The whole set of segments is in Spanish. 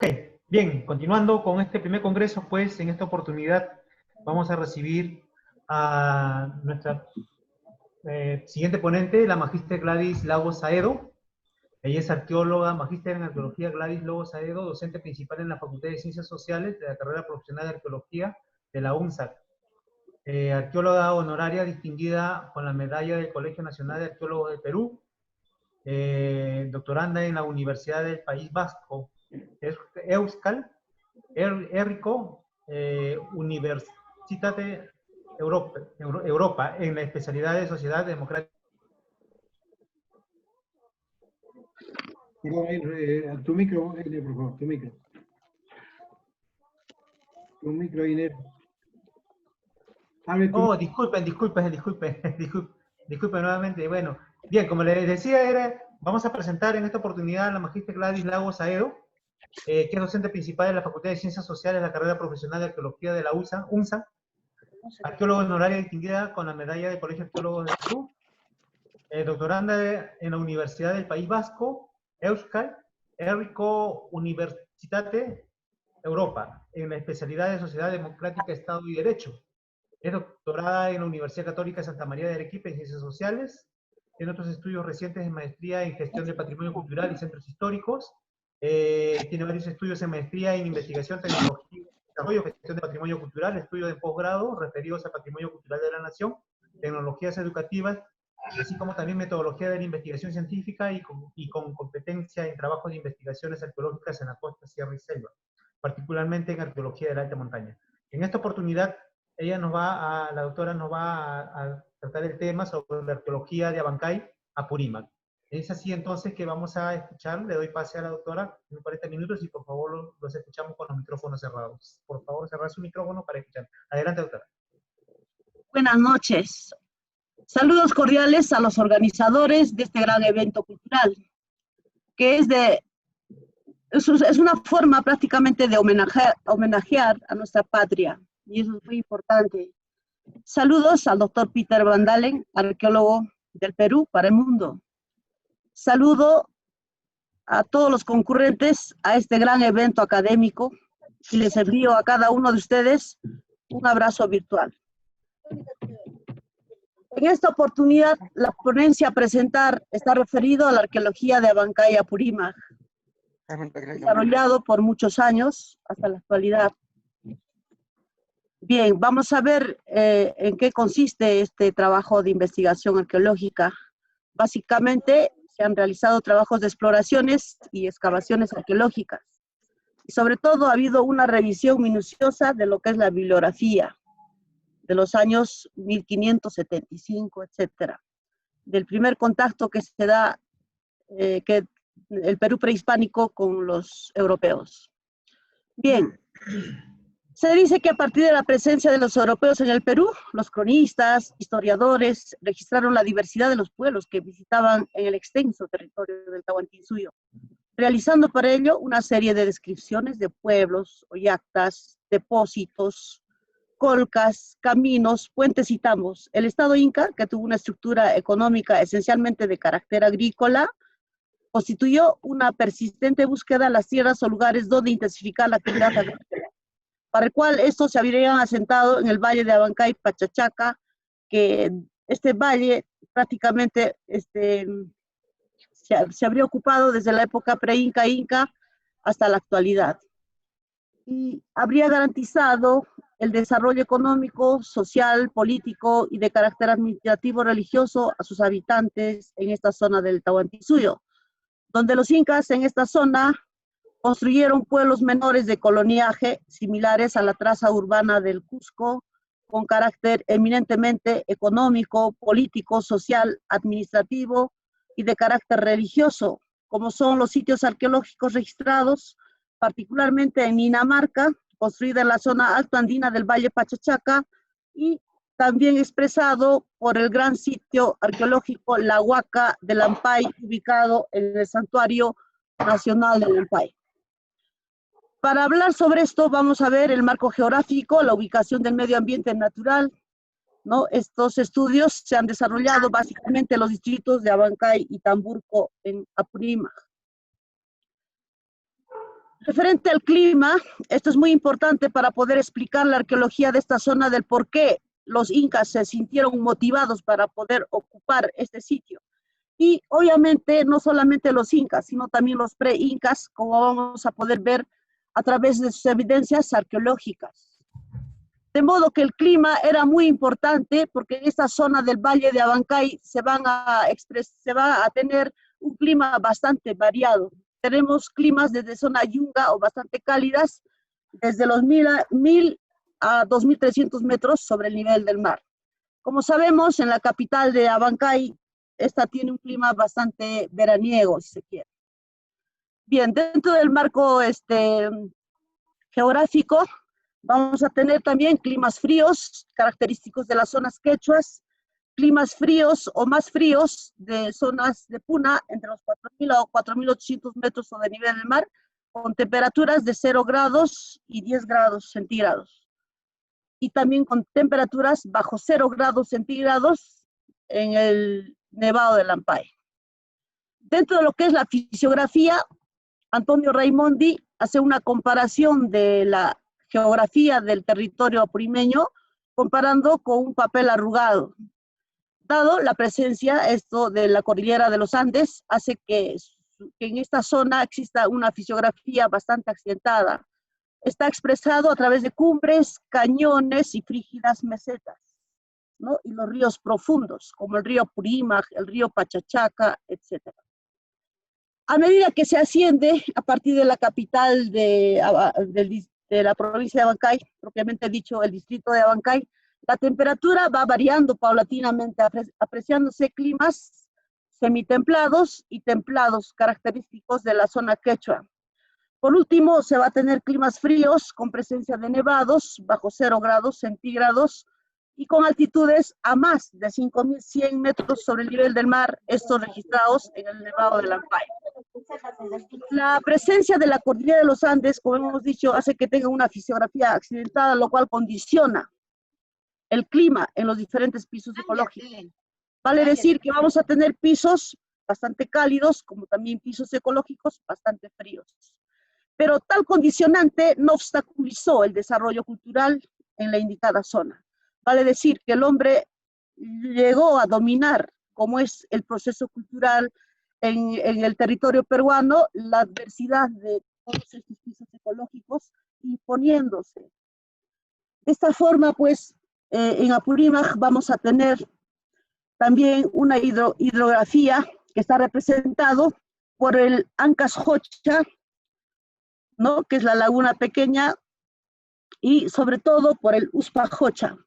Ok, bien, continuando con este primer congreso, pues en esta oportunidad vamos a recibir a nuestra siguiente ponente, la magíster Gladys Lagos Saedo. Ella es arqueóloga, magíster en arqueología Gladys Lagos Saedo, docente principal en la Facultad de Ciencias Sociales de la carrera profesional de arqueología de la UNSAC. Arqueóloga honoraria distinguida con la medalla del Colegio Nacional de Arqueólogos de Perú, doctoranda en la Universidad del País Vasco, Euskal, Herriko, Universitate Europa, en la especialidad de Sociedad Democrática. Perdón, tu micro, Iner, por favor, tu micro. Tu micro, Iner. Oh, disculpen nuevamente. Bueno, bien, como les decía, vamos a presentar en esta oportunidad a la magíster Gladys Lagos Saedo, que es docente principal de la Facultad de Ciencias Sociales de la carrera profesional de arqueología de la UNSA, arqueóloga honoraria distinguida con la medalla del Colegio de Arqueólogos de Perú, doctoranda en la Universidad del País Vasco, Euskal, Herriko Universitate Europa, en la especialidad de Sociedad Democrática, Estado y Derecho. Es doctorada en la Universidad Católica Santa María de Arequipa en Ciencias Sociales. Tiene otros estudios recientes de maestría en Gestión de Patrimonio Cultural y Centros Históricos. Tiene varios estudios en maestría en Investigación, Tecnología, Desarrollo, Gestión de Patrimonio Cultural, estudios de posgrado referidos al patrimonio cultural de la nación, tecnologías educativas, así como también metodología de la investigación científica y con competencia en trabajos de investigaciones arqueológicas en la costa, sierra y selva, particularmente en arqueología de la alta montaña. En esta oportunidad, la doctora nos va a tratar el tema sobre la arqueología de Abancay, Apurímac. Es así entonces que vamos a escuchar, le doy pase a la doctora en 40 minutos y por favor los escuchamos con los micrófonos cerrados. Por favor, cerrar su micrófono para escuchar. Adelante, doctora. Buenas noches. Saludos cordiales a los organizadores de este gran evento cultural, que es una forma prácticamente de homenajear a nuestra patria, y eso es muy importante. Saludos al doctor Peter Van Dalen, arqueólogo del Perú para el mundo. Saludo a todos los concurrentes a este gran evento académico y les envío a cada uno de ustedes un abrazo virtual. En esta oportunidad, la ponencia a presentar está referido a la arqueología de Abancay Apurímac, desarrollado por muchos años hasta la actualidad. Bien, vamos a ver en qué consiste este trabajo de investigación arqueológica. Básicamente, se han realizado trabajos de exploraciones y excavaciones arqueológicas. Y sobre todo, ha habido una revisión minuciosa de lo que es la bibliografía de los años 1575, etcétera, del primer contacto que se da que el Perú prehispánico con los europeos. Bien, se dice que a partir de la presencia de los europeos en el Perú, los cronistas, historiadores, registraron la diversidad de los pueblos que visitaban en el extenso territorio del Tahuantinsuyo, realizando para ello una serie de descripciones de pueblos, oyactas, depósitos, colcas, caminos, puentes y tambos. El Estado Inca, que tuvo una estructura económica esencialmente de carácter agrícola, constituyó una persistente búsqueda de las tierras o lugares donde intensificar la actividad agrícola, para el cual estos se habrían asentado en el valle de Abancay, Pachachaca, que este valle prácticamente se habría ocupado desde la época pre-Inca, Inca, hasta la actualidad. Y habría garantizado el desarrollo económico, social, político y de carácter administrativo religioso a sus habitantes en esta zona del Tahuantinsuyo, donde los incas en esta zona construyeron pueblos menores de coloniaje similares a la traza urbana del Cusco, con carácter eminentemente económico, político, social, administrativo y de carácter religioso, como son los sitios arqueológicos registrados, particularmente en Ninamarca, construida en la zona altoandina del Valle Pachachaca, y también expresado por el gran sitio arqueológico La Huaca de Lampay, ubicado en el Santuario Nacional de Lampay. Para hablar sobre esto, vamos a ver el marco geográfico, la ubicación del medio ambiente natural, ¿no? Estos estudios se han desarrollado básicamente en los distritos de Abancay y Tamburco en Apurímac. Referente al clima, esto es muy importante para poder explicar la arqueología de esta zona del por qué los incas se sintieron motivados para poder ocupar este sitio. Y obviamente no solamente los incas, sino también los pre-incas, como vamos a poder ver a través de sus evidencias arqueológicas. De modo que el clima era muy importante porque en esta zona del Valle de Abancay se va a tener un clima bastante variado. Tenemos climas desde zona yunga o bastante cálidas, desde los 1000 a 2300 metros sobre el nivel del mar. Como sabemos, en la capital de Abancay, esta tiene un clima bastante veraniego, si se quiere. Bien, dentro del marco geográfico, vamos a tener también climas fríos, característicos de las zonas quechuas, climas fríos o más fríos de zonas de Puna, entre los 4000 o 4800 metros sobre el nivel del mar, con temperaturas de 0 grados y 10 grados centígrados. Y también con temperaturas bajo 0 grados centígrados en el Nevado del Lampai. Dentro de lo que es la fisiografía, Antonio Raimondi hace una comparación de la geografía del territorio apurimeño, comparando con un papel arrugado. Dado la presencia de la cordillera de los Andes, hace que en esta zona exista una fisiografía bastante accidentada. Está expresado a través de cumbres, cañones y frígidas mesetas, ¿no? Y los ríos profundos, como el río Purímac, el río Pachachaca, etc. A medida que se asciende a partir de la capital de la provincia de Abancay, propiamente dicho el distrito de Abancay, la temperatura va variando paulatinamente, apreciándose climas semitemplados y templados característicos de la zona quechua. Por último, se va a tener climas fríos con presencia de nevados bajo 0 grados centígrados y con altitudes a más de 5100 metros sobre el nivel del mar, estos registrados en el Nevado del Lampai. La presencia de la cordillera de los Andes, como hemos dicho, hace que tenga una fisiografía accidentada, lo cual condiciona el clima en los diferentes pisos ecológicos. Vale decir que vamos a tener pisos bastante cálidos, como también pisos ecológicos bastante fríos. Pero tal condicionante no obstaculizó el desarrollo cultural en la indicada zona. Vale decir que el hombre llegó a dominar, como es el proceso cultural en el territorio peruano, la adversidad de todos estos pisos ecológicos, imponiéndose. De esta forma, pues, en Apurímac vamos a tener también una hidrografía que está representado por el Ancas Jocha, ¿no? Que es la laguna pequeña, y sobre todo por el Uspa Jocha,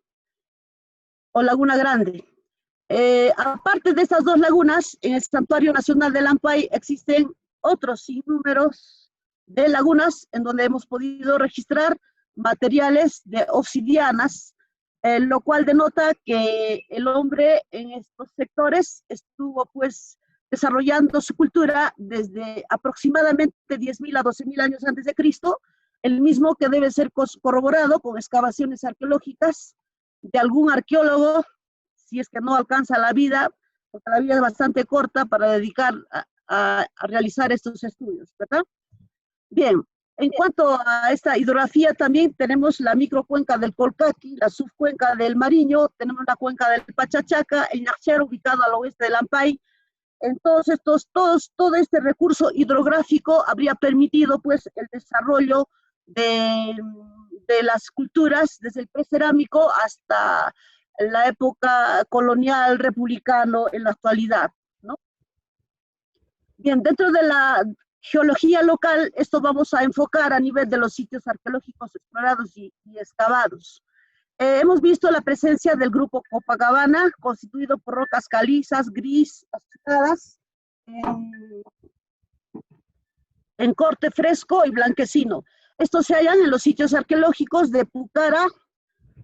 o laguna grande. Aparte de estas dos lagunas, en el Santuario Nacional del Lampai existen otros sinnúmeros de lagunas en donde hemos podido registrar materiales de obsidianas, lo cual denota que el hombre en estos sectores estuvo pues desarrollando su cultura desde aproximadamente 10.000 a 12.000 años antes de Cristo, el mismo que debe ser corroborado con excavaciones arqueológicas de algún arqueólogo, si es que no alcanza la vida, porque la vida es bastante corta para dedicar a realizar estos estudios, ¿verdad? Bien, en cuanto a esta hidrografía, también tenemos la microcuenca del Colcaqui, la subcuenca del Mariño, tenemos la cuenca del Pachachaca, el Ñachero, ubicado al oeste del Lampai. Entonces, todo este recurso hidrográfico habría permitido pues el desarrollo de las culturas desde el precerámico hasta la época colonial republicano en la actualidad, ¿no? Bien, dentro de la geología local, esto vamos a enfocar a nivel de los sitios arqueológicos explorados y excavados. Hemos visto la presencia del grupo Copacabana, constituido por rocas calizas, gris, azucaradas, en corte fresco y blanquecino. Estos se hallan en los sitios arqueológicos de Pucara,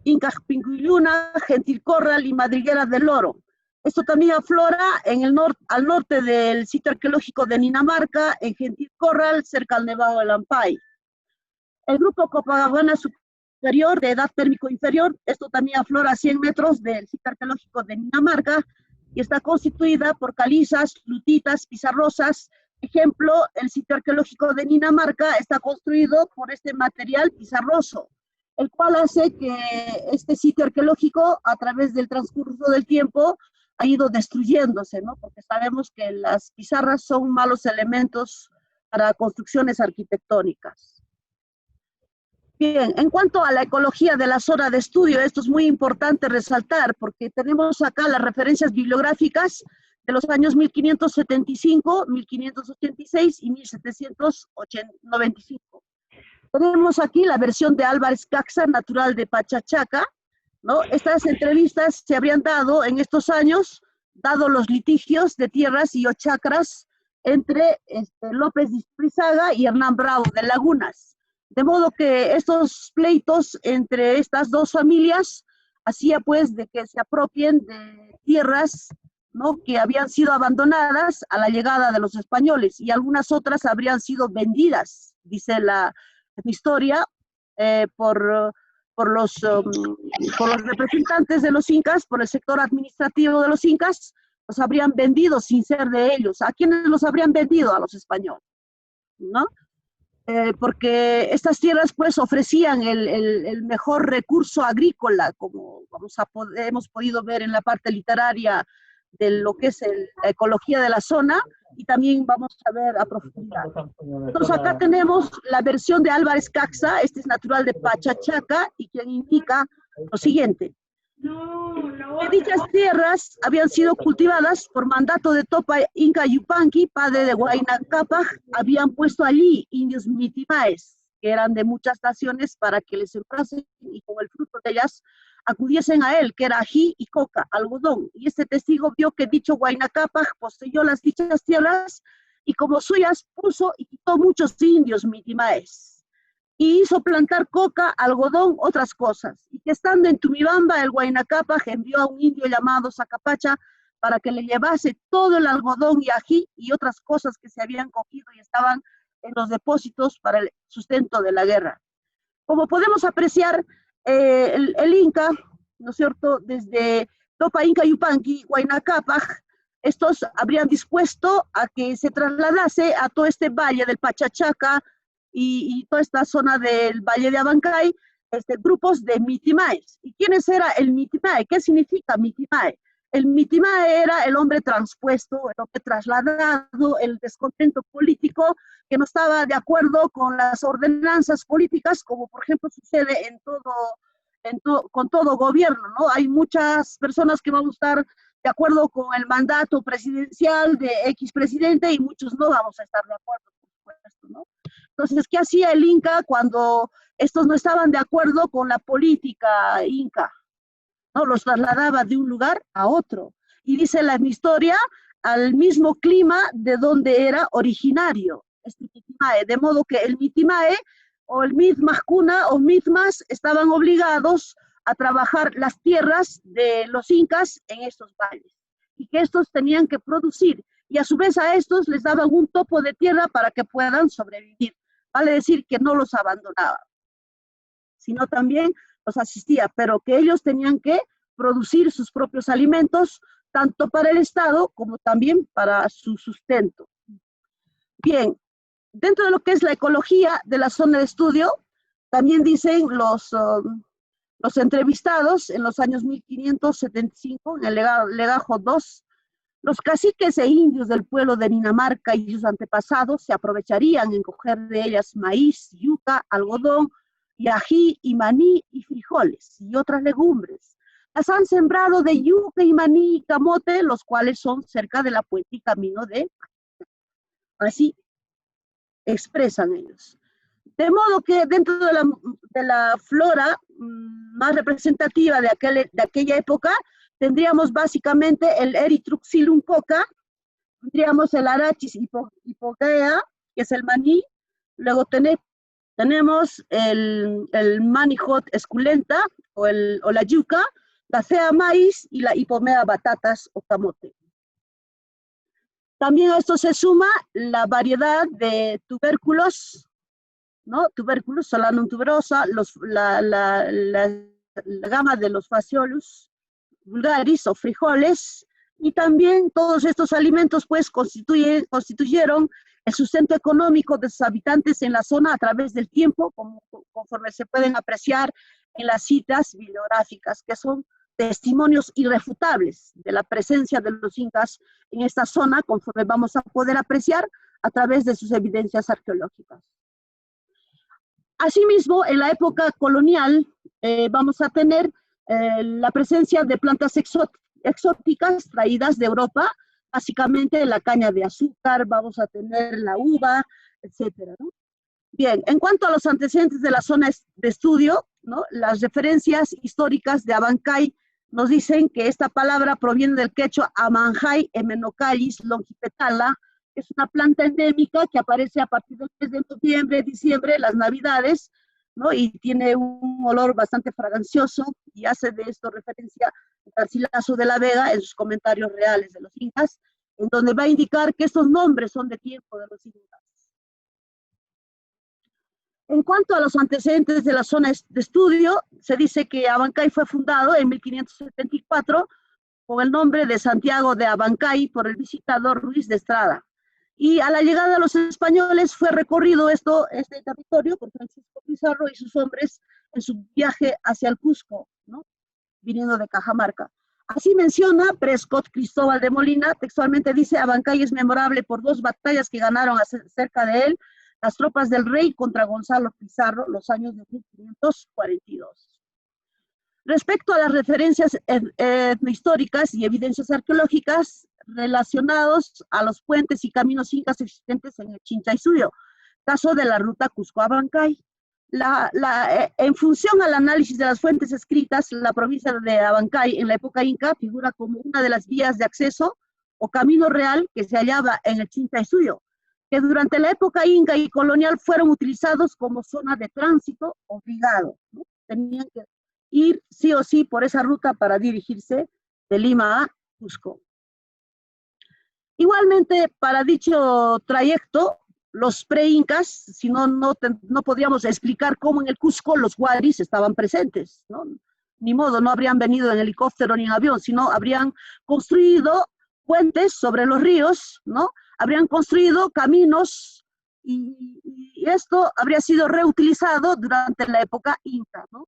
Incapincuyuna, Gentil Corral y Madriguera del Oro. Esto también aflora en al norte del sitio arqueológico de Ninamarca, en Gentil Corral, cerca al Nevado del Lampai. El grupo Copacabana superior, de edad térmico inferior, esto también aflora a 100 metros del sitio arqueológico de Ninamarca y está constituida por calizas, lutitas, pizarrosas, Ejemplo, el sitio arqueológico de Dinamarca está construido por este material pizarroso, el cual hace que este sitio arqueológico, a través del transcurso del tiempo, ha ido destruyéndose, ¿no? Porque sabemos que las pizarras son malos elementos para construcciones arquitectónicas. Bien, en cuanto a la ecología de la zona de estudio, esto es muy importante resaltar, porque tenemos acá las referencias bibliográficas de los años 1575, 1586 y 1795. Tenemos aquí la versión de Álvarez Caxa, natural de Pachachaca, ¿no? Estas entrevistas se habrían dado en estos años, dado los litigios de tierras y o chacras entre López de Izprizaga y Hernán Bravo de Lagunas. De modo que estos pleitos entre estas dos familias hacía pues de que se apropien de tierras, ¿no?, que habían sido abandonadas a la llegada de los españoles, y algunas otras habrían sido vendidas, dice la historia, por los representantes de los incas, por el sector administrativo de los incas. Los habrían vendido sin ser de ellos. ¿A quiénes los habrían vendido? A los españoles, ¿no? Porque estas tierras pues ofrecían el mejor recurso agrícola, como hemos podido ver en la parte literaria de lo que es la ecología de la zona, y también vamos a ver a profundidad. Entonces acá tenemos la versión de Álvarez Caxa, este es natural de Pachachaca, y quien indica lo siguiente: que dichas tierras habían sido cultivadas por mandato de Topa Inca Yupanqui, padre de Huayna Cápac. Habían puesto allí indios mitimaes, que eran de muchas naciones, para que les sembrasen y con el fruto de ellas acudiesen a él, que era ají y coca, algodón. Y este testigo vio que dicho Huayna Cápac poseyó las dichas tierras y como suyas puso y quitó muchos indios mitimaes. Y hizo plantar coca, algodón, otras cosas. Y que estando en Tumibamba, el Huayna Cápac envió a un indio llamado Zacapacha para que le llevase todo el algodón y ají y otras cosas que se habían cogido y estaban en los depósitos para el sustento de la guerra. Como podemos apreciar, el Inca, ¿no es cierto?, desde Topa Inca Yupanqui, Huayna Cápac, estos habrían dispuesto a que se trasladase a todo este valle del Pachachaca y toda esta zona del Valle de Abancay, grupos de mitimaes. ¿Y quiénes era el mitimae? ¿Qué significa mitimae? El mitimae era el hombre transpuesto, el hombre trasladado, el descontento político que no estaba de acuerdo con las ordenanzas políticas, como por ejemplo sucede con todo gobierno, ¿no? Hay muchas personas que van a estar de acuerdo con el mandato presidencial de X presidente y muchos no vamos a estar de acuerdo, por supuesto, ¿no? Entonces, ¿qué hacía el Inca cuando estos no estaban de acuerdo con la política inca? ¿No? Los trasladaba de un lugar a otro. Y dice la historia, al mismo clima de donde era originario este mitimae. De modo que el mitimae o el mitmascuna o mitmas estaban obligados a trabajar las tierras de los incas en estos valles. Y que estos tenían que producir. Y a su vez a estos les daban un topo de tierra para que puedan sobrevivir. Vale decir que no los abandonaba, sino también los asistía, pero que ellos tenían que producir sus propios alimentos, tanto para el Estado como también para su sustento. Bien, dentro de lo que es la ecología de la zona de estudio, también dicen los entrevistados en los años 1575, en el legajo 2, los caciques e indios del pueblo de Dinamarca y sus antepasados se aprovecharían en coger de ellas maíz, yuca, algodón, y ají, y maní, y frijoles, y otras legumbres. Las han sembrado de yuca y maní y camote, los cuales son cerca de la puente y camino de... Así expresan ellos. De modo que dentro de la flora más representativa de aquella época, tendríamos básicamente el Erythrixylum coca, tendríamos el Arachis hipogea, que es el maní, luego tenemos el Manihot esculenta, o la yuca, la Cea maíz y la Hipomea batatas o camote. También a esto se suma la variedad de tubérculos, ¿no? Tubérculos, Solanum tuberosa, la gama de los Phaseolus vulgaris o frijoles, Y también todos estos alimentos pues constituyeron el sustento económico de sus habitantes en la zona a través del tiempo, conforme se pueden apreciar en las citas bibliográficas, que son testimonios irrefutables de la presencia de los incas en esta zona, conforme vamos a poder apreciar a través de sus evidencias arqueológicas. Asimismo, en la época colonial vamos a tener la presencia de plantas exóticas traídas de Europa, básicamente la caña de azúcar, vamos a tener la uva, etcétera, ¿no? Bien, en cuanto a los antecedentes de la zona de estudio, ¿no? Las referencias históricas de Abancay nos dicen que esta palabra proviene del quechua Amanjay Emenocallis longipetala, que es una planta endémica que aparece a partir del mes de noviembre, diciembre, las navidades, ¿no? Y tiene un olor bastante fragancioso, y hace de esto referencia a Garcilaso de la Vega en sus comentarios reales de los incas, en donde va a indicar que estos nombres son de tiempo de los incas. En cuanto a los antecedentes de la zona de estudio, se dice que Abancay fue fundado en 1574 con el nombre de Santiago de Abancay por el visitador Ruiz de Estrada. Y a la llegada de los españoles fue recorrido este territorio por Francisco Pizarro y sus hombres en su viaje hacia el Cusco, ¿no? Viniendo de Cajamarca. Así menciona Prescott Cristóbal de Molina, textualmente dice: Abancay es memorable por 2 batallas que ganaron cerca de él las tropas del rey contra Gonzalo Pizarro, los años de 1542. Respecto a las referencias históricas y evidencias arqueológicas relacionados a los puentes y caminos incas existentes en el Chinchaysuyo, caso de la ruta Cusco-Abancay. En función al análisis de las fuentes escritas, la provincia de Abancay en la época inca figura como una de las vías de acceso o camino real que se hallaba en el Chinchaysuyo, que durante la época inca y colonial fueron utilizados como zona de tránsito obligado, ¿no? Tenían que ir sí o sí por esa ruta para dirigirse de Lima a Cusco. Igualmente, para dicho trayecto, los pre-incas, si no podríamos explicar cómo en el Cusco los huaris estaban presentes, ¿no? Ni modo, no habrían venido en helicóptero ni en avión, sino habrían construido puentes sobre los ríos, ¿no? Habrían construido caminos y esto habría sido reutilizado durante la época inca, ¿no?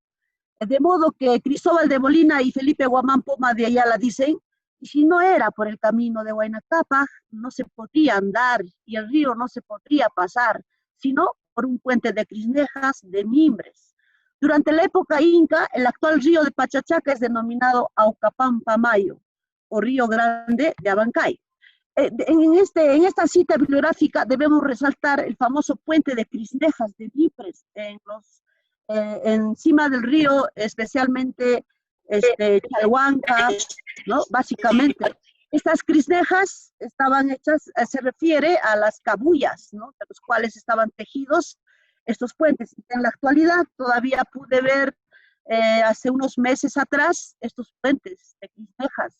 De modo que Cristóbal de Molina y Felipe Guamán Poma de Ayala dicen: y si no era por el camino de Huayna Cápac, no se podría andar y el río no se podría pasar, sino por un puente de crisnejas de mimbres. Durante la época inca, el actual río de Pachachaca es denominado Aucapampamayo, o Río Grande de Abancay. En esta cita bibliográfica debemos resaltar el famoso puente de crisnejas de mimbres encima del río, especialmente Chalhuanca, ¿no? Básicamente, estas crisnejas estaban hechas, se refiere a las cabullas, ¿no? De los cuales estaban tejidos estos puentes. En la actualidad todavía pude ver hace unos meses atrás estos puentes de crisnejas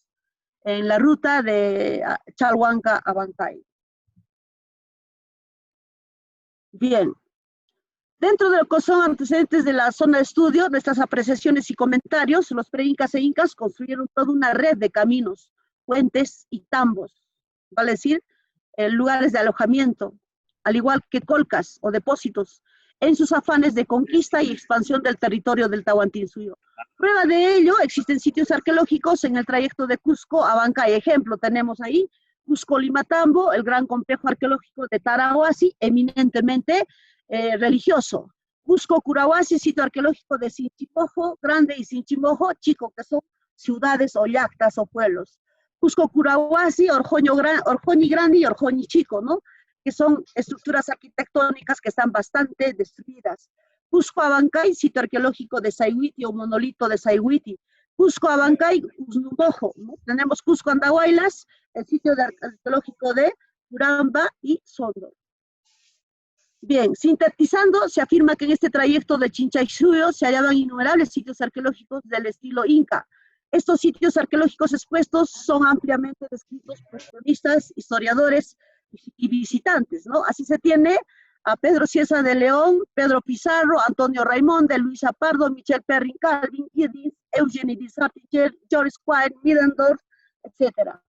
en la ruta de Chalhuanca a Abancay. Bien. Dentro de lo que son antecedentes de la zona de estudio, nuestras apreciaciones y comentarios, los pre-incas e incas construyeron toda una red de caminos, puentes y tambos, vale decir, lugares de alojamiento, al igual que colcas o depósitos, en sus afanes de conquista y expansión del territorio del Tahuantinsuyo. Prueba de ello, existen sitios arqueológicos en el trayecto de Cusco a Abancay. Ejemplo, tenemos ahí Cusco-Limatambo, el gran complejo arqueológico de Tarahuasi, eminentemente religioso. Cusco-Curahuasi, sitio arqueológico de Sinchimojo Grande y Sinchimojo Chico, que son ciudades o yactas o pueblos. Cusco-Curahuasi, Orjoñi Grande y Orjoñi Chico, ¿no? Que son estructuras arquitectónicas que están bastante destruidas. Cusco-Abancay, sitio arqueológico de Sayhuiti o monolito de Sayhuiti. Cusco-Abancay, Usnumojo, ¿no? Tenemos Cusco-Andahuaylas, el sitio arqueológico de Uramba y Sondor. Bien, sintetizando, se afirma que en este trayecto de Chinchaysuyo se hallaban innumerables sitios arqueológicos del estilo inca. Estos sitios arqueológicos expuestos son ampliamente descritos por cronistas, historiadores y visitantes, ¿no? Así se tiene a Pedro Cieza de León, Pedro Pizarro, Antonio Raimonde, Luisa Pardo, Michel Perrin Calvin, Giddins, Eugenie Dissartinger, George Squire, Middendorf, etc.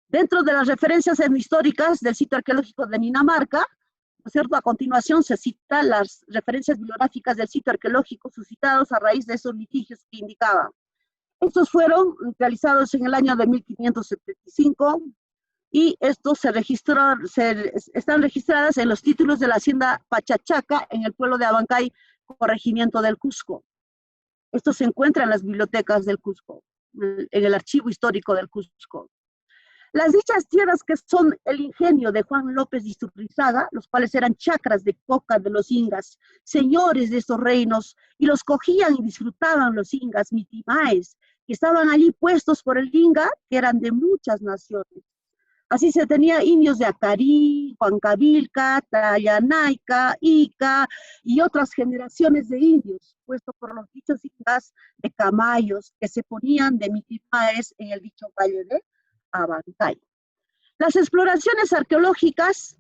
Dentro de las referencias históricas del sitio arqueológico de Ninamarca, ¿no es cierto? A continuación se citan las referencias bibliográficas del sitio arqueológico suscitados a raíz de esos litigios que indicaban. Estos fueron realizados en el año de 1575 y estos están registradas en los títulos de la hacienda Pachachaca en el pueblo de Abancay, corregimiento del Cusco. Esto se encuentra en las bibliotecas del Cusco, en el archivo histórico del Cusco. Las dichas tierras que son el ingenio de Juan López de Iturrizaga, los cuales eran chacras de coca de los ingas, señores de estos reinos, y los cogían y disfrutaban los ingas, mitimaes, que estaban allí puestos por el inga, que eran de muchas naciones. Así se tenía indios de Acarí, Huancavilca, Tayanaica, Ica y otras generaciones de indios, puestos por los dichos ingas de camayos, que se ponían de mitimaes en el dicho valle de Abancay. Las exploraciones arqueológicas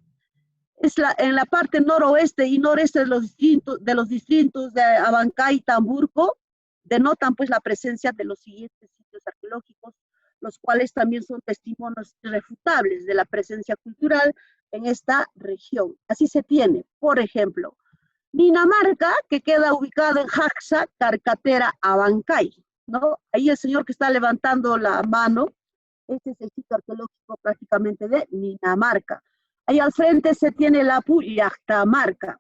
en la parte noroeste y noreste de los distritos de Abancay y Tamburco denotan pues la presencia de los siguientes sitios arqueológicos, los cuales también son testimonios irrefutables de la presencia cultural en esta región. Así se tiene, por ejemplo, Ninamarca, que queda ubicado en Jaxa, Carcatera, Abancay, ¿no? Ahí el señor que está levantando la mano, este es el sitio arqueológico prácticamente de Ninamarca. Ahí al frente se tiene el Apu y Yaxtamarca.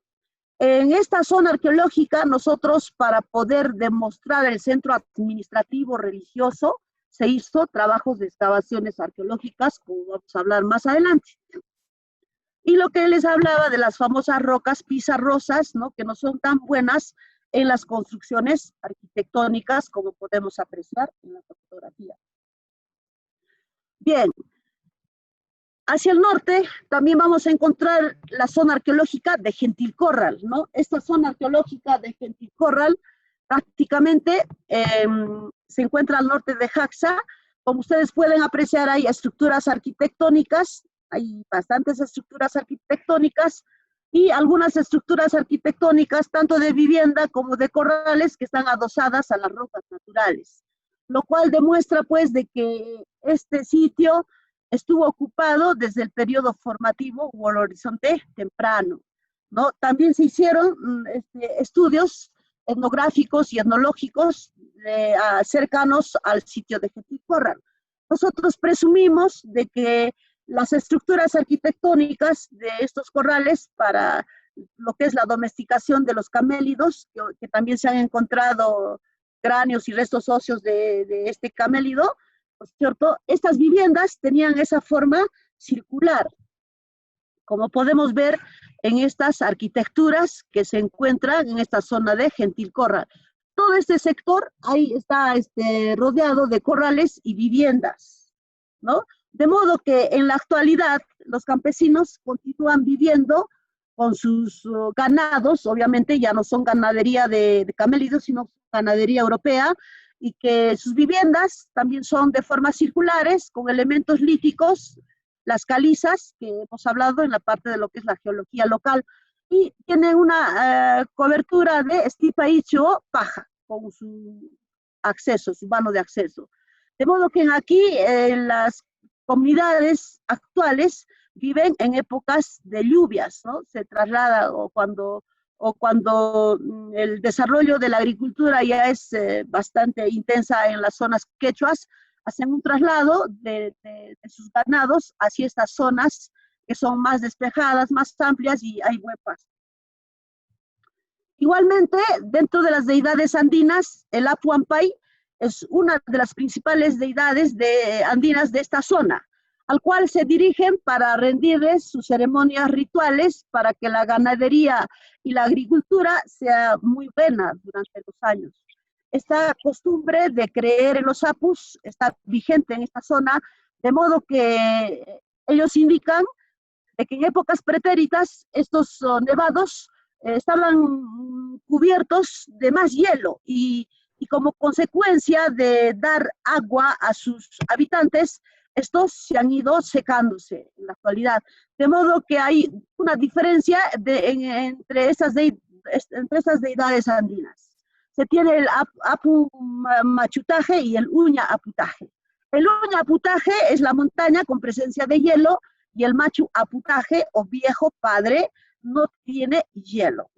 En esta zona arqueológica, nosotros, para poder demostrar el centro administrativo religioso, se hizo trabajos de excavaciones arqueológicas, como vamos a hablar más adelante. Y lo que les hablaba de las famosas rocas pizarrosas, ¿no? Que no son tan buenas en las construcciones arquitectónicas, como podemos apreciar en la fotografía. Bien, hacia el norte también vamos a encontrar la zona arqueológica de Gentilcorral, ¿no? Esta zona arqueológica de Gentilcorral prácticamente se encuentra al norte de Jaxa. Como ustedes pueden apreciar, hay estructuras arquitectónicas, hay bastantes estructuras arquitectónicas y algunas estructuras arquitectónicas, tanto de vivienda como de corrales, que están adosadas a las rocas naturales, lo cual demuestra pues de que este sitio estuvo ocupado desde el periodo formativo o el horizonte temprano, ¿no? También se hicieron estudios etnográficos y etnológicos cercanos al sitio de Gentilcorral. Nosotros presumimos de que las estructuras arquitectónicas de estos corrales para lo que es la domesticación de los camélidos, que también se han encontrado cráneos y restos óseos de este camélido, ¿no es cierto? Estas viviendas tenían esa forma circular, como podemos ver en estas arquitecturas que se encuentran en esta zona de Gentilcorral. Todo este sector ahí está rodeado de corrales y viviendas, ¿no? De modo que en la actualidad los campesinos continúan viviendo con sus ganados, obviamente ya no son ganadería de camélidos, sino ganadería europea, y que sus viviendas también son de formas circulares, con elementos líticos, las calizas, que hemos hablado en la parte de lo que es la geología local, y tienen una cobertura de estipa o paja, con su acceso, su vano de acceso. De modo que aquí las comunidades actuales viven en épocas de lluvias, ¿no? Se traslada o cuando el desarrollo de la agricultura ya es bastante intensa en las zonas quechuas, hacen un traslado de sus ganados hacia estas zonas que son más despejadas, más amplias y hay buen pasto. Igualmente, dentro de las deidades andinas, el Apu Ampay es una de las principales deidades andinas de esta zona, al cual se dirigen para rendirles sus ceremonias rituales para que la ganadería y la agricultura sea muy buena durante los años. Esta costumbre de creer en los apus está vigente en esta zona, de modo que ellos indican de que en épocas pretéritas estos nevados estaban cubiertos de más hielo y como consecuencia de dar agua a sus habitantes, estos se han ido secándose en la actualidad. De modo que hay una diferencia entre esas deidades andinas. Se tiene el Apu Machutaje y el Uña Aputaje. El uñaputaje es la montaña con presencia de hielo y el machu aputaje o viejo padre no tiene hielo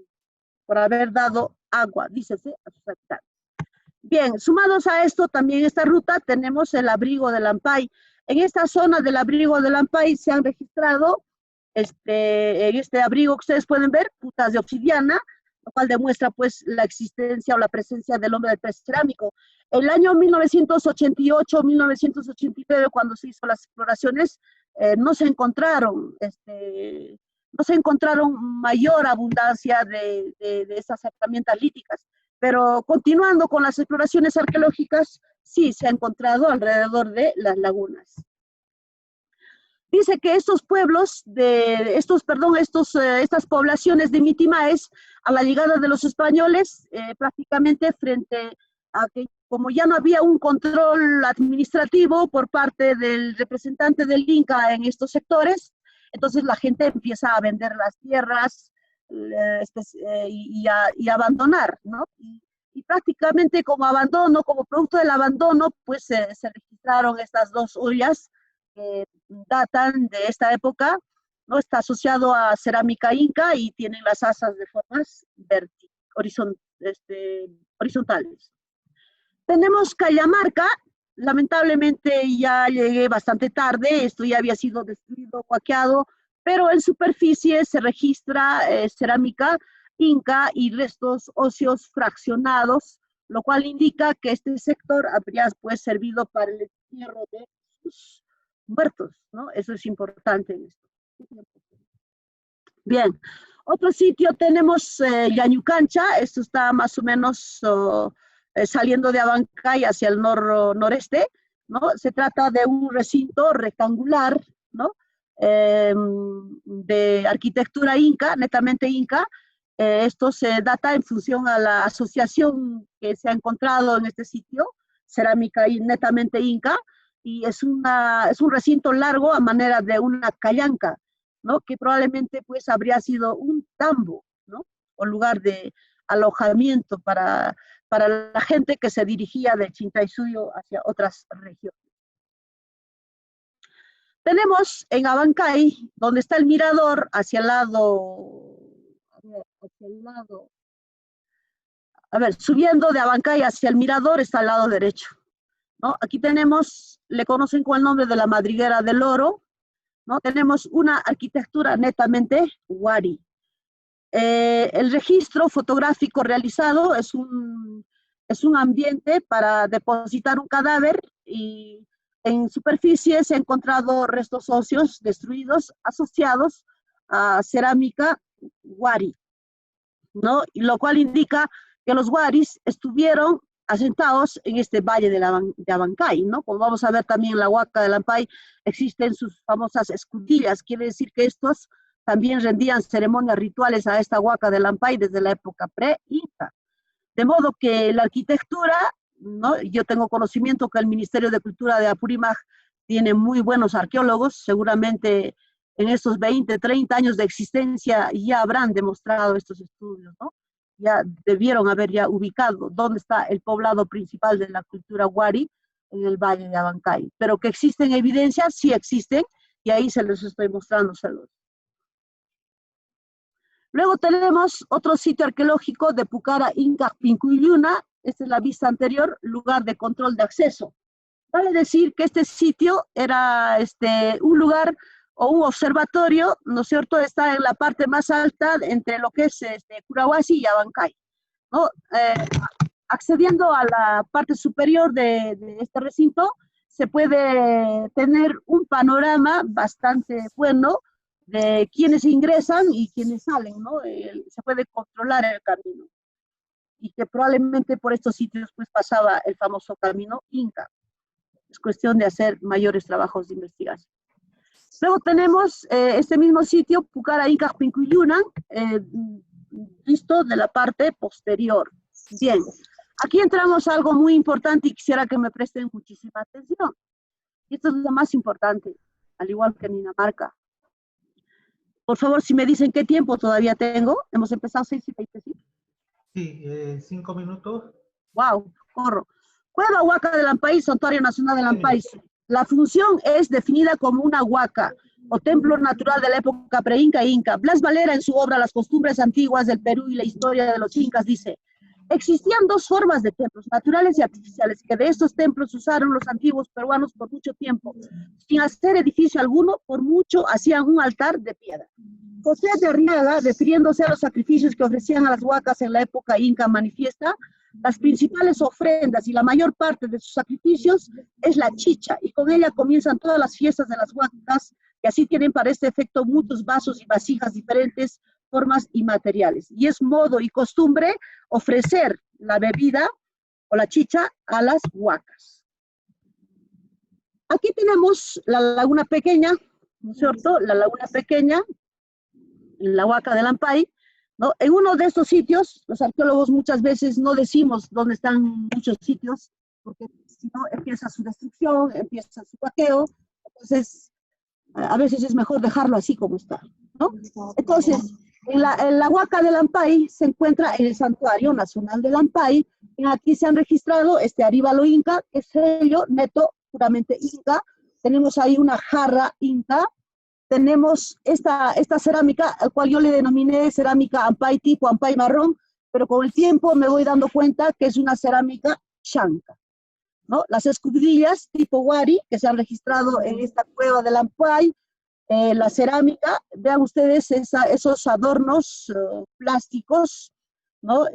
por haber dado agua, dícese, a sus habitantes. Bien, sumados a esto, también esta ruta tenemos el abrigo de Lampay. En esta zona del abrigo de Lampay se han registrado, en este abrigo que ustedes pueden ver, putas de obsidiana, lo cual demuestra pues la existencia o la presencia del hombre del pez cerámico. El año 1988-1989, cuando se hizo las exploraciones, no se encontraron mayor abundancia de esas herramientas líticas. Pero continuando con las exploraciones arqueológicas, sí se ha encontrado alrededor de las lagunas. Dice que estos pueblos, estas poblaciones de Mitimaes, a la llegada de los españoles, prácticamente frente a que, como ya no había un control administrativo por parte del representante del Inca en estos sectores, entonces la gente empieza a vender las tierras, y abandonar, ¿no? Y prácticamente como abandono, como producto del abandono, pues se registraron estas dos ollas que datan de esta época, ¿no? Está asociado a cerámica inca y tienen las asas de formas horizontales. Tenemos Cajamarca. Lamentablemente ya llegué bastante tarde, esto ya había sido destruido, cuaqueado, pero en superficie se registra cerámica inca y restos óseos fraccionados, lo cual indica que este sector habría pues servido para el entierro de sus muertos, ¿no? Eso es importante en esto. Bien, otro sitio tenemos Llañucancha, esto está más o menos saliendo de Abancay hacia el noreste, ¿no? Se trata de un recinto rectangular, ¿no? De arquitectura inca, netamente inca. Esto se data en función a la asociación que se ha encontrado en este sitio, cerámica netamente inca, y es un recinto largo a manera de una callanca, ¿no? Que probablemente pues habría sido un tambo, ¿no? O lugar de alojamiento para la gente que se dirigía de Chinchaysuyo hacia otras regiones. Tenemos en Abancay, donde está el mirador, hacia el lado, subiendo de Abancay hacia el mirador está al lado derecho, ¿no? Aquí tenemos, le conocen con el nombre de la madriguera del oro, ¿no? Tenemos una arquitectura netamente huari. El registro fotográfico realizado es un ambiente para depositar un cadáver y en superficie se han encontrado restos óseos destruidos asociados a cerámica huari, ¿no? Y lo cual indica que los huaris estuvieron asentados en este valle de Abancay, ¿no? Como vamos a ver también en la Huaca de Lampay, existen sus famosas escudillas, quiere decir que estos también rendían ceremonias rituales a esta Huaca de Lampay desde la época pre-inca. De modo que la arquitectura, ¿no? Yo tengo conocimiento que el Ministerio de Cultura de Apurímac tiene muy buenos arqueólogos, seguramente en estos 20, 30 años de existencia ya habrán demostrado estos estudios, ¿no? Ya debieron haber ya ubicado dónde está el poblado principal de la cultura huari en el Valle de Abancay. Pero que existen evidencias, sí existen, y ahí se les estoy mostrando. Luego tenemos otro sitio arqueológico de Pucara Inca Pincuyuna, esta es la vista anterior, lugar de control de acceso. Vale decir que este sitio era un lugar o un observatorio, ¿no es cierto? Está en la parte más alta entre lo que es Curahuasi y Abancay, ¿no? Accediendo a la parte superior de este recinto, se puede tener un panorama bastante bueno de quienes ingresan y quienes salen, ¿no? Se puede controlar el camino. Y que probablemente por estos sitios pues pasaba el famoso camino Inca. Es cuestión de hacer mayores trabajos de investigación. Luego tenemos este mismo sitio, Pucara Inca Pincuyunan, visto de la parte posterior. Bien, aquí entramos a algo muy importante y quisiera que me presten muchísima atención. Y esto es lo más importante, al igual que en Dinamarca. Por favor, si me dicen qué tiempo todavía tengo. Hemos empezado 6:25. Sí, 5 minutos. Wow, corro. Cueva Huaca del Ampay, Santuario Nacional del Ampay. La función es definida como una huaca o templo natural de la época pre-inca e inca. Blas Valera, en su obra Las costumbres antiguas del Perú y la historia de los incas, dice: existían dos formas de templos, naturales y artificiales, que de estos templos usaron los antiguos peruanos por mucho tiempo. Sin hacer edificio alguno, por mucho hacían un altar de piedra. José de Arriaga, refiriéndose a los sacrificios que ofrecían a las huacas en la época inca, manifiesta: las principales ofrendas y la mayor parte de sus sacrificios es la chicha, y con ella comienzan todas las fiestas de las huacas, que así tienen para este efecto muchos vasos y vasijas diferentes, formas y materiales. Y es modo y costumbre ofrecer la bebida o la chicha a las huacas. Aquí tenemos la laguna pequeña, ¿no es cierto? La laguna pequeña, la Huaca del Ampay, ¿no? En uno de estos sitios, los arqueólogos muchas veces no decimos dónde están muchos sitios, porque si no empieza su destrucción, empieza su saqueo, entonces a veces es mejor dejarlo así como está, ¿no? Entonces, en la Huaca del Ampay se encuentra el Santuario Nacional del Ampay, y aquí se han registrado este aríbalo inca, que es sello neto, puramente inca. Tenemos ahí una jarra inca. Tenemos esta cerámica, al cual yo le denominé cerámica Ampay tipo Ampay marrón, pero con el tiempo me voy dando cuenta que es una cerámica chanca, ¿no? Las escudillas tipo Wari, que se han registrado en esta cueva del Ampay, la cerámica, vean ustedes esos adornos plásticos, ¿no?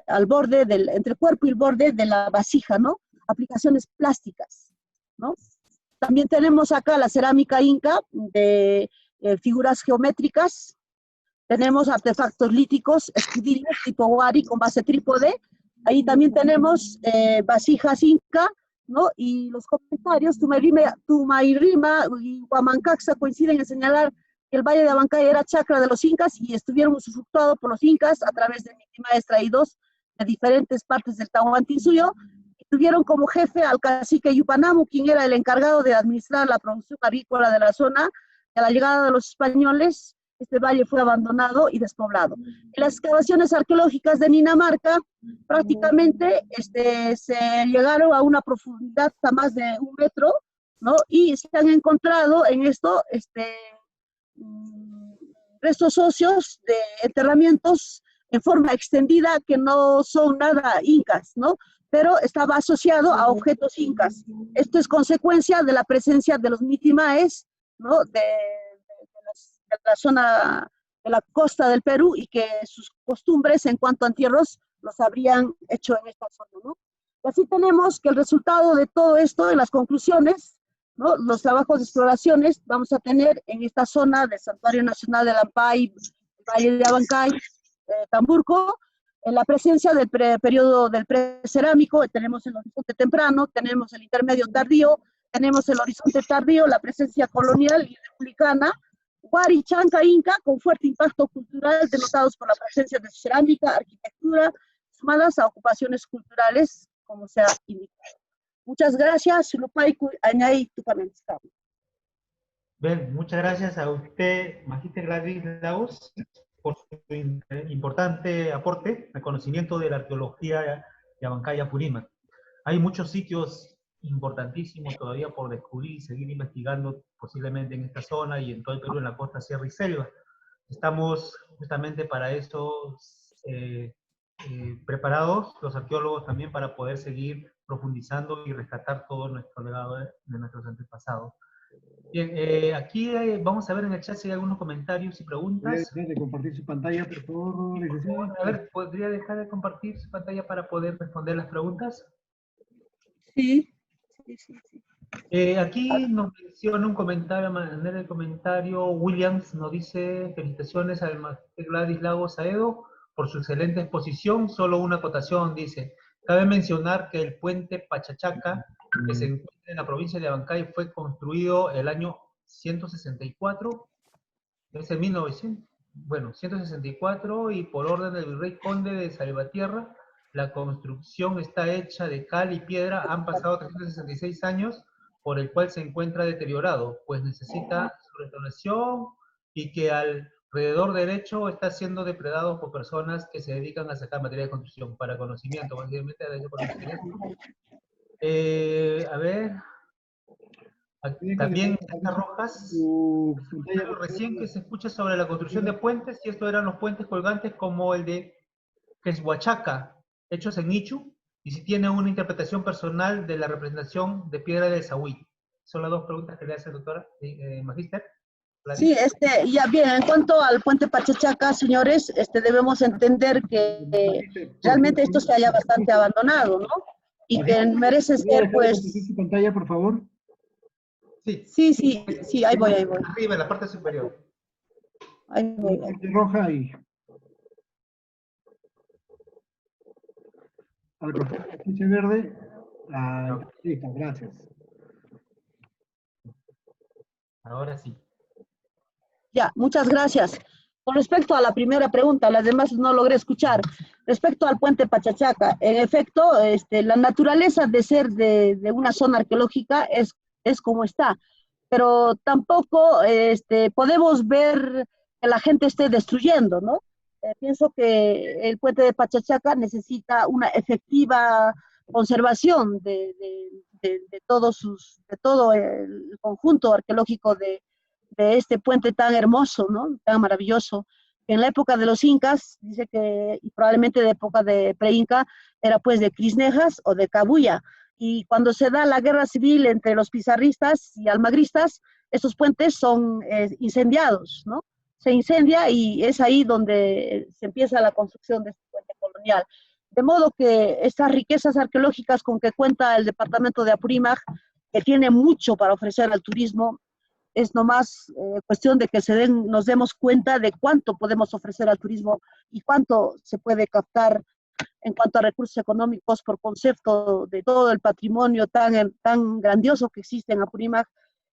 Al borde entre el cuerpo y el borde de la vasija, ¿no? Aplicaciones plásticas, ¿no? También tenemos acá la cerámica inca de figuras geométricas. Tenemos artefactos líticos, escudillas tipo Wari con base trípode. Ahí también tenemos vasijas inca, ¿no? Y los comentarios, Tumairima y Huamancaxa coinciden en señalar que el Valle de Abancay era chacra de los incas y estuvieron usufructuados por los incas a través de mitimaes traídos de diferentes partes del Tahuantinsuyo. Tuvieron como jefe al cacique Yupanamu, quien era el encargado de administrar la producción agrícola de la zona. A la llegada de los españoles, este valle fue abandonado y despoblado. En las excavaciones arqueológicas de Ninamarca, prácticamente se llegaron a una profundidad a más de 1 metro, ¿no? Y se han encontrado en esto restos óseos de enterramientos en forma extendida que no son nada incas, ¿no? Pero estaba asociado a objetos incas. Esto es consecuencia de la presencia de los mitimaes, ¿no? de la zona de la costa del Perú, y que sus costumbres en cuanto a entierros los habrían hecho en esta zona, ¿no? Y así tenemos que el resultado de todo esto, en las conclusiones, ¿no? Los trabajos de exploraciones vamos a tener en esta zona del Santuario Nacional del Ampay, Valle de Abancay, Tamburco, en la presencia del periodo del precerámico. Tenemos el horizonte temprano, tenemos el intermedio tardío, tenemos el horizonte tardío, la presencia colonial y republicana, Wari, Chanca, Inca, con fuerte impacto cultural, denotados por la presencia de cerámica, arquitectura, sumadas a ocupaciones culturales, como se ha indicado. Muchas gracias. Bien, muchas gracias a usted, Magíster Gladys Lagos, por su importante aporte al conocimiento de la arqueología de Abancay Apurímac. Hay muchos sitios importantísimos todavía por descubrir y seguir investigando, posiblemente en esta zona y en todo el Perú, en la costa, sierra y selva. Estamos justamente para eso preparados, los arqueólogos también, para poder seguir profundizando y rescatar todo nuestro legado de nuestros antepasados. Bien, aquí vamos a ver en el chat si hay algunos comentarios y preguntas. ¿Puede compartir su pantalla, por favor, licenciado? A ver, ¿podría dejar de compartir su pantalla para poder responder las preguntas? Sí. Aquí nos menciona un comentario, a manera de comentario, Williams nos dice: felicitaciones al Magíster Gladys Lagos Aedo por su excelente exposición. Solo una acotación, dice: cabe mencionar que el puente Pachachaca, que se encuentra en la provincia de Abancay, fue construido el año 164, es en 1900, bueno, 164, y por orden del virrey conde de Salvatierra. La construcción está hecha de cal y piedra. Han pasado 366 años, por el cual se encuentra deteriorado, pues necesita su restauración, y que al alrededor derecho está siendo depredado por personas que se dedican a sacar materia de construcción para conocimiento, básicamente a ese conocimiento. A ver, también estas rojas, Su pantalla, por recién que favor. se escucha sobre la construcción de puentes, y estos eran los puentes colgantes como el de Quechhuachaca, hechos en Ichu, y si tiene una interpretación personal de la representación de piedra del Sahuí. Son las dos preguntas que le hace el doctora, magíster. Sí, ya bien, en cuanto al puente Pachachaca, señores, debemos entender que realmente esto se halla bastante abandonado, ¿no? Y que merece ¿Puede ser, dejar de compartir pues, su pantalla, por favor? Sí, sí, ahí voy. arriba, en la parte superior. Ahí La voy. parte roja y... Al profesor Patricia Verde. Ah, listo, gracias. Ahora sí. Ya, muchas gracias. Con respecto a la primera pregunta, las demás no logré escuchar. Respecto al puente Pachachaca, en efecto, la naturaleza de ser de una zona arqueológica es como está, pero tampoco podemos ver que la gente esté destruyendo, ¿no? Pienso que el puente de Pachachaca necesita una efectiva conservación de todo el conjunto arqueológico de este puente tan hermoso, ¿no? Tan maravilloso. En la época de los incas, dice que, y probablemente de época de pre-inca, era pues de Crisnejas o de Cabuya. Y cuando se da la guerra civil entre los pizarristas y almagristas, estos puentes son incendiados, ¿no? Se incendia y es ahí donde se empieza la construcción de este puente colonial. De modo que estas riquezas arqueológicas con que cuenta el departamento de Apurímac, que tiene mucho para ofrecer al turismo, es nomás cuestión de que nos demos cuenta de cuánto podemos ofrecer al turismo y cuánto se puede captar en cuanto a recursos económicos por concepto de todo el patrimonio tan grandioso que existe en Apurímac.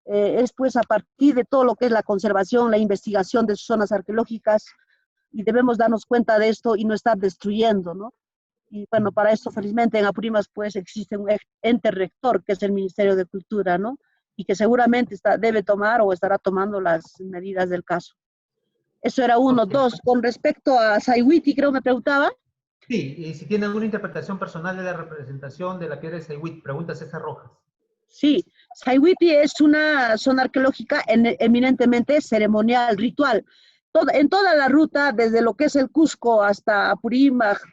Es pues a partir de todo lo que es la conservación, la investigación de sus zonas arqueológicas, y debemos darnos cuenta de esto y no estar destruyendo, ¿no? Y bueno, para esto felizmente en Apurímac pues existe un ente rector que es el Ministerio de Cultura, ¿no? Y que seguramente debe tomar o estará tomando las medidas del caso. Eso era uno. Okay. Dos, con respecto a Sayhuiti, creo me preguntaba. Sí, y si tiene alguna interpretación personal de la representación de la piedra de Sayhuit, pregunta César Rojas. Sí, Sayhuiti es una zona arqueológica eminentemente ceremonial, ritual. En toda la ruta, desde lo que es el Cusco hasta Apurímac,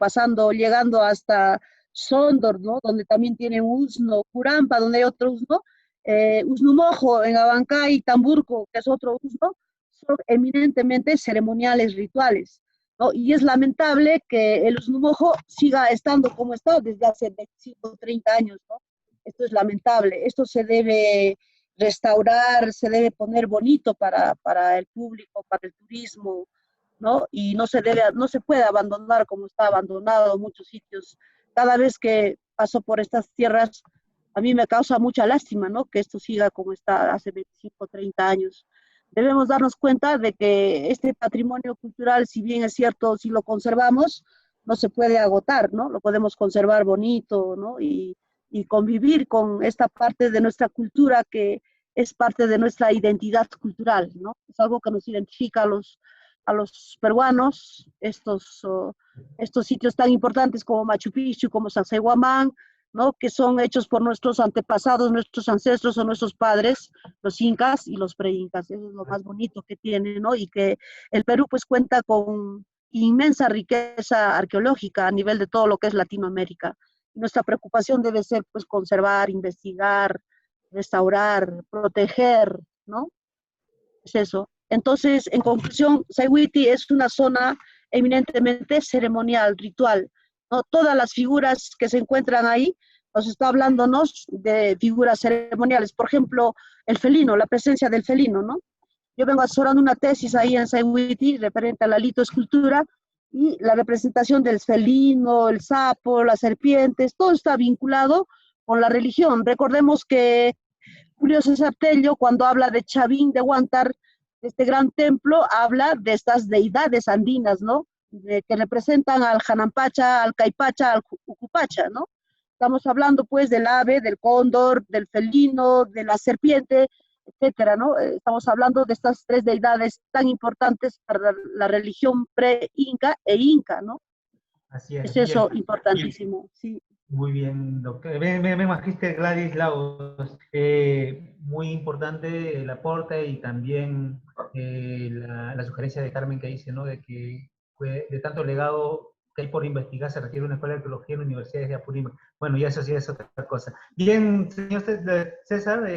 llegando hasta Sondor, ¿no? Donde también tiene Usno, Curampa, donde hay otro Usno, Usnumojo en Abancay, Tamburco, que es otro Usno, son eminentemente ceremoniales, rituales, ¿no? Y es lamentable que el Usnumojo siga estando como está desde hace 25 o 30 años, ¿no? Esto es lamentable, esto se debe restaurar, se debe poner bonito para el público, para el turismo, ¿no? Y no se puede abandonar como está abandonado en muchos sitios. Cada vez que paso por estas tierras, a mí me causa mucha lástima, ¿no? Que esto siga como está hace 25, 30 años. Debemos darnos cuenta de que este patrimonio cultural, si bien es cierto, si lo conservamos, no se puede agotar, ¿no? Lo podemos conservar bonito, ¿no? Y convivir con esta parte de nuestra cultura que es parte de nuestra identidad cultural, ¿no? Es algo que nos identifica a los peruanos, estos sitios tan importantes como Machu Picchu, como Sacsayhuamán, ¿no? Que son hechos por nuestros antepasados, nuestros ancestros o nuestros padres, los incas y los pre-incas. Eso es lo más bonito que tiene, ¿no? Y que el Perú pues cuenta con inmensa riqueza arqueológica a nivel de todo lo que es Latinoamérica. Nuestra preocupación debe ser pues conservar, investigar, restaurar, proteger, ¿no? Es eso. Entonces, en conclusión, Sayhuiti es una zona eminentemente ceremonial, ritual, ¿no? Todas las figuras que se encuentran ahí nos está hablándonos de figuras ceremoniales. Por ejemplo, el felino, la presencia del felino, ¿no? Yo vengo asesorando una tesis ahí en Sayhuiti referente a la litoescultura y la representación del felino, el sapo, las serpientes, todo está vinculado con la religión. Recordemos que Julio César Tello, cuando habla de Chavín de Huántar, este gran templo, habla de estas deidades andinas, ¿no? Que representan al Janampacha, al Caipacha, al Ucupacha, ¿no? Estamos hablando pues del ave, del cóndor, del felino, de la serpiente, etcétera, ¿no? Estamos hablando de estas tres deidades tan importantes para la religión pre-inca e inca, ¿no? Así es. Es eso Bien. importantísimo, sí. Muy bien, doctor. Bien, Magíster Gladys Lagos. Muy importante el aporte y también la sugerencia de Carmen que dice, ¿no? De que de tanto legado que hay por investigar se requiere una escuela de arqueología en la Universidad de Apurímac. Bueno, ya eso sí es otra cosa. Bien, señor César.